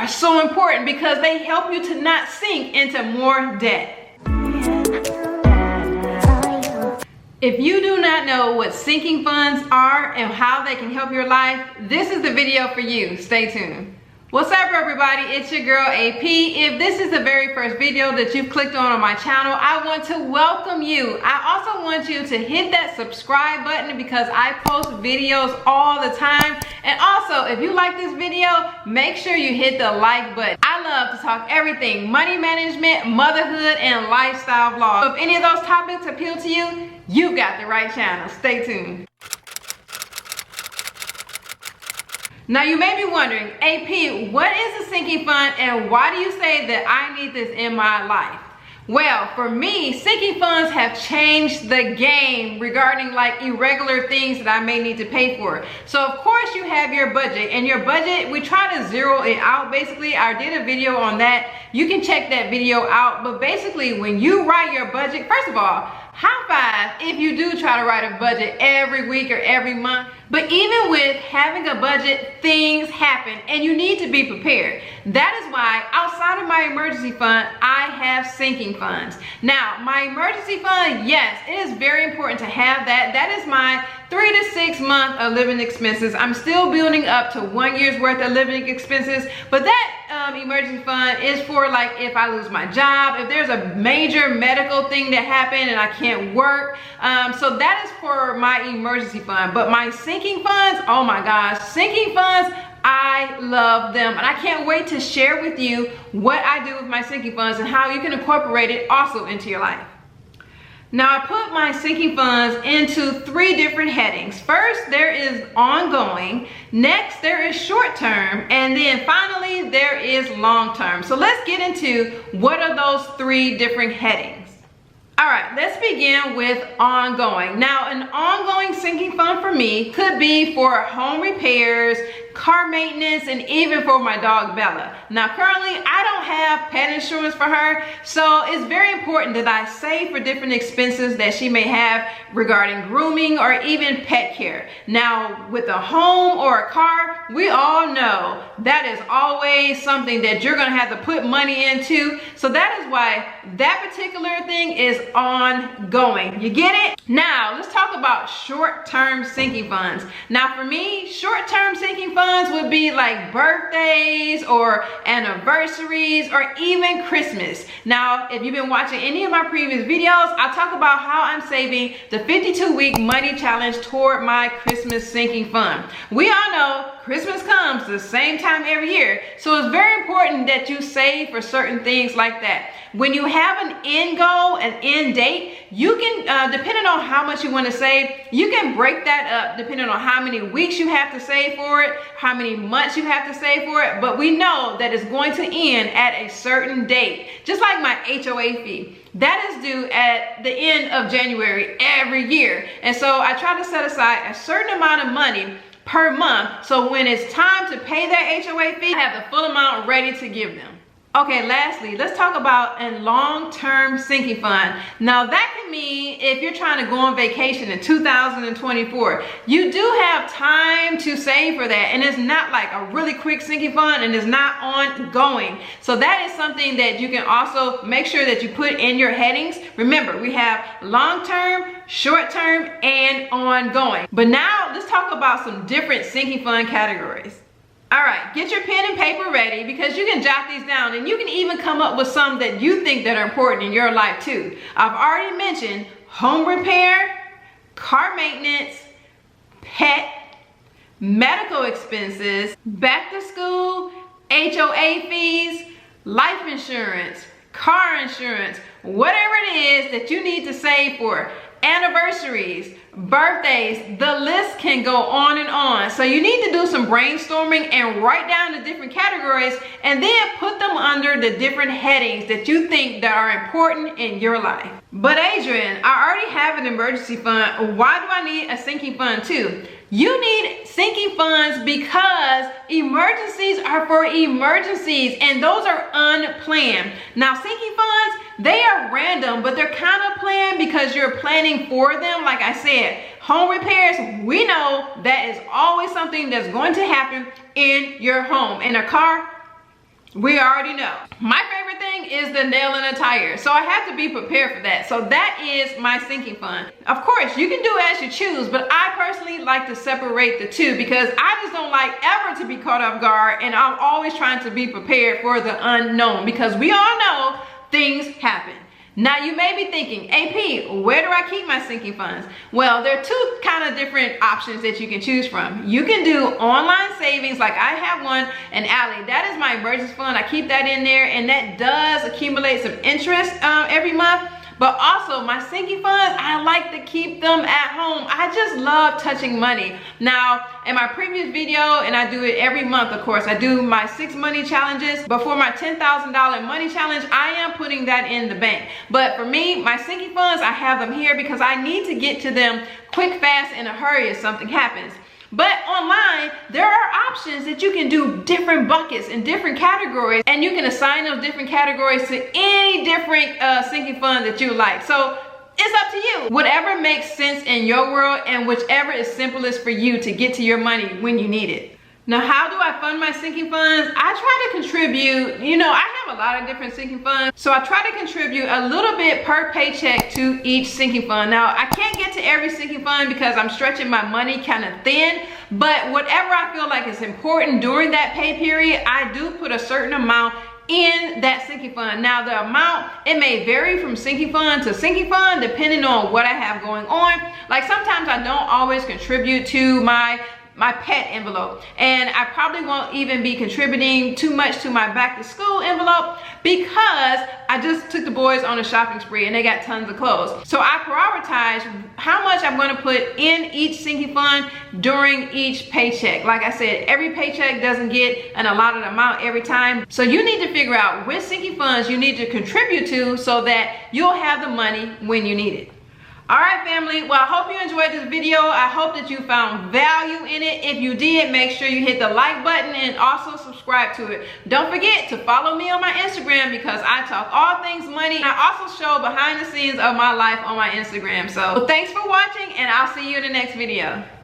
are so important because they help you to not sink into more debt. If you do not know what sinking funds are and how they can help your life, this is the video for you. Stay tuned. What's up, everybody? It's your girl AP. If this is the very first video that you've clicked on my channel, I want to welcome you. I also want you to hit that subscribe button because I post videos all the time. And also, if you like this video, make sure you hit the like button. I love to talk everything money management, motherhood, and lifestyle vlogs. So if any of those topics appeal to you, you've got the right channel. Stay tuned. Now you may be wondering, AP, what is a sinking fund and why do you say that I need this in my life? Well, for me, sinking funds have changed the game regarding like irregular things that I may need to pay for. So of course you have your budget, and your budget, we try to zero it out. Basically, I did a video on that. You can check that video out. But basically, when you write your budget, first of all, high five if you do try to write a budget every week or every month. But even with having a budget, things happen and you need to be prepared. That is why outside of my emergency fund, I have sinking funds. Now, my emergency fund, yes, it is very important to have that. That is my 3 to 6 months of living expenses. I'm still building up to 1 year's worth of living expenses, but that emergency fund is for like if I lose my job, if there's a major medical thing that happened and I can't work. So that is for my emergency fund. But my sinking funds, oh my gosh, sinking funds, I love them, and I can't wait to share with you what I do with my sinking funds and how you can incorporate it also into your life. Now, I put my sinking funds into 3 different headings. First, there is ongoing. Next, there is short term. And then finally, there is long term. So let's get into what are those 3 different headings. All right, let's begin with ongoing. Now, an ongoing sinking fund for me could be for home repairs, car maintenance, and even for my dog Bella. Now, currently, I don't have pet insurance for her, so it's very important that I save for different expenses that she may have regarding grooming or even pet care. Now, with a home or a car, we all know that is always something that you're gonna have to put money into. So that is why that particular thing is ongoing. You get it? Now, let's talk about short-term sinking funds. Now, for me, short-term sinking funds would be like birthdays or anniversaries or even Christmas. Now, if you've been watching any of my previous videos, I talk about how I'm saving the 52-week money challenge toward my Christmas sinking fund. We all know Christmas comes the same time every year, so it's very important that you save for certain things like that. When you have an end goal, an end date, you can, depending on how much you want to save, you can break that up depending on how many weeks you have to save for it, how many months you have to save for it, but we know that it's going to end at a certain date. Just like my HOA fee. That is due at the end of January every year. And so I try to set aside a certain amount of money per month, so when it's time to pay that HOA fee, I have the full amount ready to give them. Okay, lastly, let's talk about a long-term sinking fund. Now that can mean if you're trying to go on vacation in 2024, you do have time to save for that, and it's not like a really quick sinking fund and it's not ongoing. So that is something that you can also make sure that you put in your headings. Remember, we have long-term, short-term, and ongoing. But now let's talk about some different sinking fund categories. All right, get your pen and paper ready because you can jot these down and you can even come up with some that you think that are important in your life too. I've already mentioned home repair, car maintenance, pet, medical expenses, back to school, HOA fees, life insurance, car insurance, whatever it is that you need to save for. Anniversaries, birthdays, the list can go on and on. So you need to do some brainstorming and write down the different categories and then put them under the different headings that you think that are important in your life. But Adrian, I already have an emergency fund. Why do I need a sinking fund too? You need sinking funds because emergencies are for emergencies and those are unplanned. Now sinking funds, they are random, but they're kind of planned because you're planning for them. Like I said, home repairs, we know that is always something that's going to happen in your home. In a car, We already know. My favorite thing is the nail in a tire. So I have to be prepared for that. So that is my sinking fund. Of course, you can do as you choose, but I personally like to separate the two because I just don't like ever to be caught off guard, and I'm always trying to be prepared for the unknown because we all know things happen. Now you may be thinking, AP, where do I keep my sinking funds? Well, there are two kind of different options that you can choose from. You can do online savings, like I have one, and Allie, that is my emergency fund. I keep that in there, and that does accumulate some interest every month. But also my sinking funds, I like to keep them at home. I just love touching money. Now, in my previous video, and I do it every month, of course, I do my 6 money challenges. But for my $10,000 money challenge, I am putting that in the bank. But for me, my sinking funds, I have them here because I need to get to them quick, fast, in a hurry if something happens. But online, there are options that you can do different buckets and different categories, and you can assign those different categories to any different sinking fund that you like. So it's up to you. Whatever makes sense in your world and whichever is simplest for you to get to your money when you need it. Now, how do I fund my sinking funds? I try to contribute, I have a lot of different sinking funds. So I try to contribute a little bit per paycheck to each sinking fund. Now, I can't get to every sinking fund because I'm stretching my money kind of thin, but whatever I feel like is important during that pay period, I do put a certain amount in that sinking fund. Now, the amount, it may vary from sinking fund to sinking fund depending on what I have going on. Like sometimes I don't always contribute to my pet envelope, and I probably won't even be contributing too much to my back to school envelope because I just took the boys on a shopping spree and they got tons of clothes. So I prioritize how much I'm going to put in each sinking fund during each paycheck. Like I said, every paycheck doesn't get an allotted amount every time. So you need to figure out which sinking funds you need to contribute to so that you'll have the money when you need it. All right, family, well, I hope you enjoyed this video. I hope that you found value in it. If you did, make sure you hit the like button and also subscribe to it. Don't forget to follow me on my Instagram because I talk all things money. I also show behind the scenes of my life on my Instagram. So thanks for watching, and I'll see you in the next video.